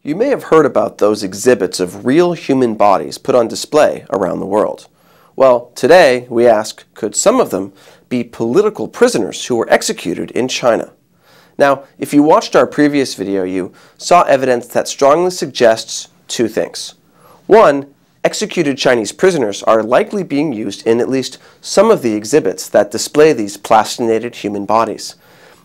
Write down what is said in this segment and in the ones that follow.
You may have heard about those exhibits of real human bodies put on display around the world. Well, today we ask, could some of them be political prisoners who were executed in China? Now, if you watched our previous video, you saw evidence that strongly suggests two things. One, executed Chinese prisoners are likely being used in at least some of the exhibits that display these plastinated human bodies.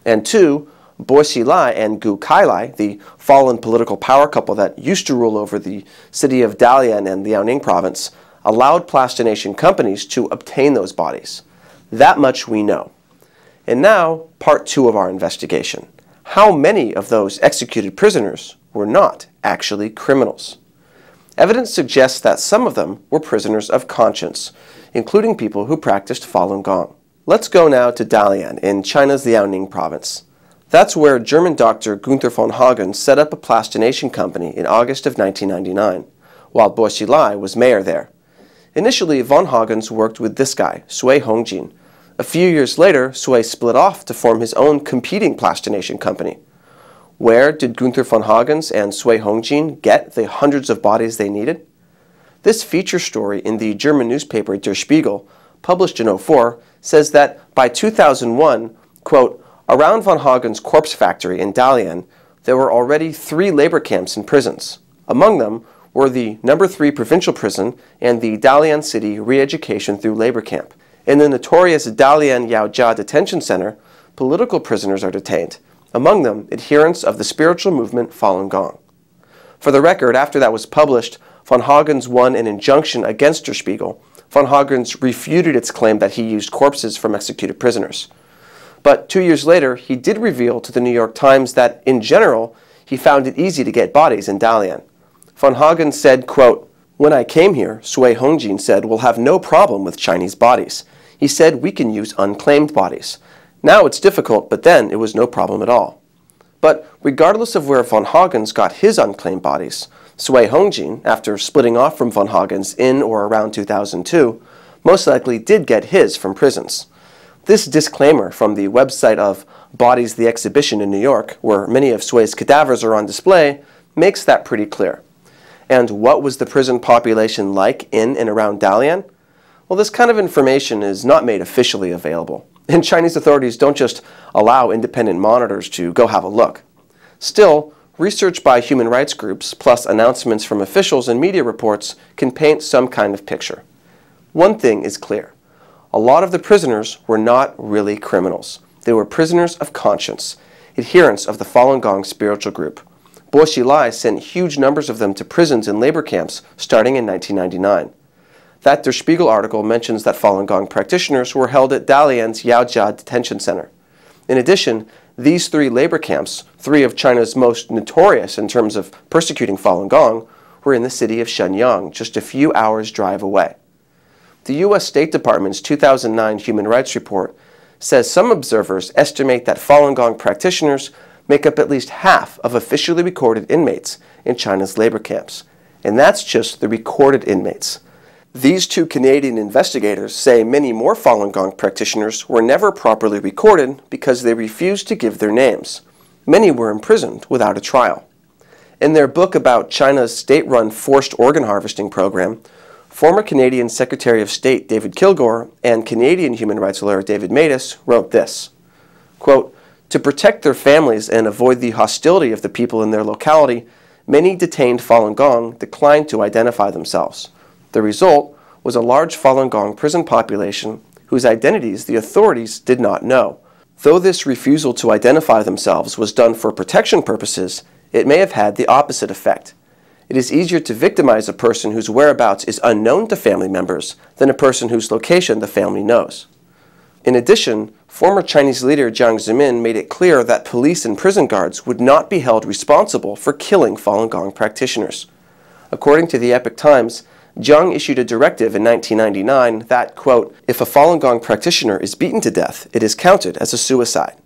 And two, Bo Xilai and Gu Kailai, the fallen political power couple that used to rule over the city of Dalian and Liaoning province, allowed plastination companies to obtain those bodies. That much we know. And now, part two of our investigation. How many of those executed prisoners were not actually criminals? Evidence suggests that some of them were prisoners of conscience, including people who practiced Falun Gong. Let's go now to Dalian in China's Liaoning province. That's where German doctor Günther von Hagen set up a plastination company in August of 1999, while Bo Xilai was mayor there. Initially, von Hagens worked with this guy, Sui Hongjin. A few years later, Sui split off to form his own competing plastination company. Where did Günther von Hagens and Sui Hongjin get the hundreds of bodies they needed? This feature story in the German newspaper Der Spiegel, published in 2004, says that by 2001, quote, around von Hagen's corpse factory in Dalian, there were already 3 labor camps and prisons. Among them were the No. 3 provincial prison and the Dalian City Re-Education through Labor Camp. In the notorious Dalian Yaojia Detention Center, political prisoners are detained, among them adherents of the spiritual movement Falun Gong. For the record, after that was published, von Hagens won an injunction against Der Spiegel. Von Hagens refuted its claim that he used corpses from executed prisoners. But 2 years later, he did reveal to the New York Times that, in general, he found it easy to get bodies in Dalian. Von Hagen said, quote, when I came here, Sui Hongjin said, we'll have no problem with Chinese bodies. He said we can use unclaimed bodies. Now it's difficult, but then it was no problem at all. But regardless of where von Hagens got his unclaimed bodies, Sui Hongjin, after splitting off from von Hagens in or around 2002, most likely did get his from prisons. This disclaimer from the website of Bodies the Exhibition in New York, where many of Sui's cadavers are on display, makes that pretty clear. And what was the prison population like in and around Dalian? Well, this kind of information is not made officially available, and Chinese authorities don't just allow independent monitors to go have a look. Still, research by human rights groups, plus announcements from officials and media reports, can paint some kind of picture. One thing is clear. A lot of the prisoners were not really criminals. They were prisoners of conscience, adherents of the Falun Gong spiritual group. Bo Xilai sent huge numbers of them to prisons and labor camps starting in 1999. That Der Spiegel article mentions that Falun Gong practitioners were held at Dalian's Yaojia Detention Center. In addition, these 3 labor camps, 3 of China's most notorious in terms of persecuting Falun Gong, were in the city of Shenyang, just a few hours' drive away. The U.S. State Department's 2009 Human Rights Report says some observers estimate that Falun Gong practitioners make up at least half of officially recorded inmates in China's labor camps. And that's just the recorded inmates. These 2 Canadian investigators say many more Falun Gong practitioners were never properly recorded because they refused to give their names. Many were imprisoned without a trial. In their book about China's state-run forced organ harvesting program, former Canadian Secretary of State David Kilgour and Canadian human rights lawyer David Matas wrote this, quote, to protect their families and avoid the hostility of the people in their locality, many detained Falun Gong declined to identify themselves. The result was a large Falun Gong prison population whose identities the authorities did not know. Though this refusal to identify themselves was done for protection purposes, it may have had the opposite effect. It is easier to victimize a person whose whereabouts is unknown to family members than a person whose location the family knows. In addition, former Chinese leader Jiang Zemin made it clear that police and prison guards would not be held responsible for killing Falun Gong practitioners. According to the Epoch Times, Jiang issued a directive in 1999 that, quote, if a Falun Gong practitioner is beaten to death, it is counted as a suicide.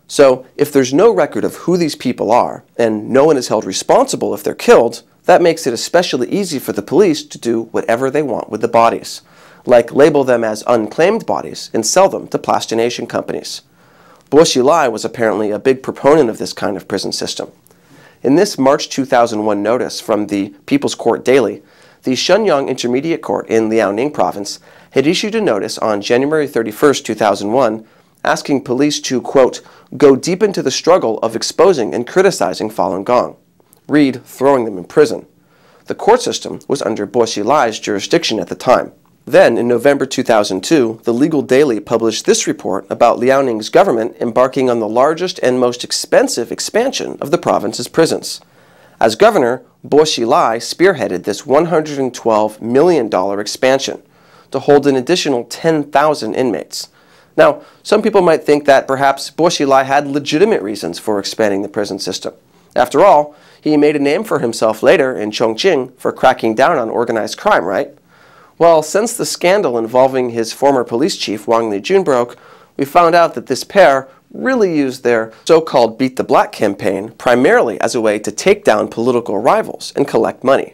So, if there's no record of who these people are, and no one is held responsible if they're killed, that makes it especially easy for the police to do whatever they want with the bodies, like label them as unclaimed bodies and sell them to plastination companies. Bo Xilai was apparently a big proponent of this kind of prison system. In this March 2001 notice from the People's Court Daily, the Shenyang Intermediate Court in Liaoning Province had issued a notice on January 31, 2001, asking police to, quote, go deep into the struggle of exposing and criticizing Falun Gong, read throwing them in prison. The court system was under Bo Xilai's jurisdiction at the time. Then, in November 2002, the Legal Daily published this report about Liaoning's government embarking on the largest and most expensive expansion of the province's prisons. As governor, Bo Xilai spearheaded this $112 million expansion to hold an additional 10,000 inmates. Now, some people might think that perhaps Bo Xilai had legitimate reasons for expanding the prison system. After all, he made a name for himself later in Chongqing for cracking down on organized crime, right? Well, since the scandal involving his former police chief, Wang Lijun, broke, we found out that this pair really used their so-called Beat the Black campaign primarily as a way to take down political rivals and collect money.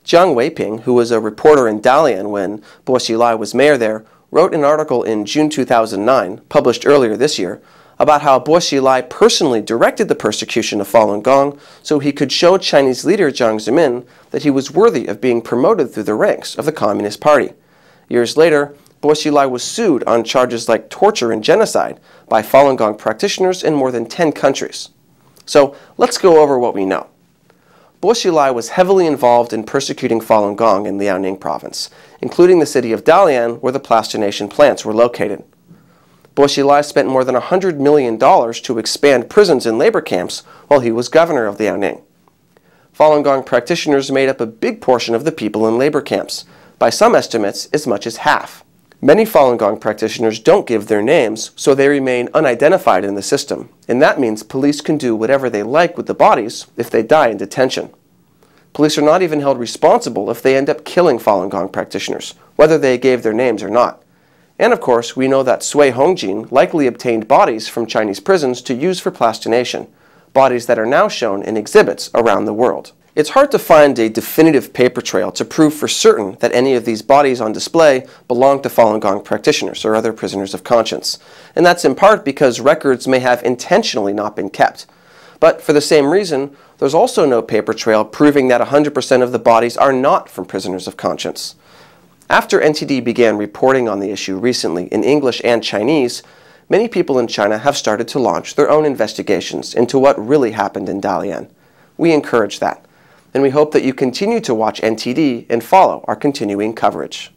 Jiang Weiping, who was a reporter in Dalian when Bo Xilai was mayor there, wrote an article in June 2009, published earlier this year, about how Bo Xilai personally directed the persecution of Falun Gong so he could show Chinese leader Jiang Zemin that he was worthy of being promoted through the ranks of the Communist Party. Years later, Bo Xilai was sued on charges like torture and genocide by Falun Gong practitioners in more than 10 countries. So let's go over what we know. Bo Xilai was heavily involved in persecuting Falun Gong in Liaoning Province, including the city of Dalian where the plastination plants were located. Bo Xilai spent more than $100 million to expand prisons and labor camps while he was governor of Liaoning. Falun Gong practitioners made up a big portion of the people in labor camps, by some estimates as much as half. Many Falun Gong practitioners don't give their names, so they remain unidentified in the system, and that means police can do whatever they like with the bodies if they die in detention. Police are not even held responsible if they end up killing Falun Gong practitioners, whether they gave their names or not. And of course, we know that Sui Hongjin likely obtained bodies from Chinese prisons to use for plastination, bodies that are now shown in exhibits around the world. It's hard to find a definitive paper trail to prove for certain that any of these bodies on display belong to Falun Gong practitioners or other prisoners of conscience, and that's in part because records may have intentionally not been kept. But for the same reason, there's also no paper trail proving that 100% of the bodies are not from prisoners of conscience. After NTD began reporting on the issue recently in English and Chinese, many people in China have started to launch their own investigations into what really happened in Dalian. We encourage that, and we hope that you continue to watch NTD and follow our continuing coverage.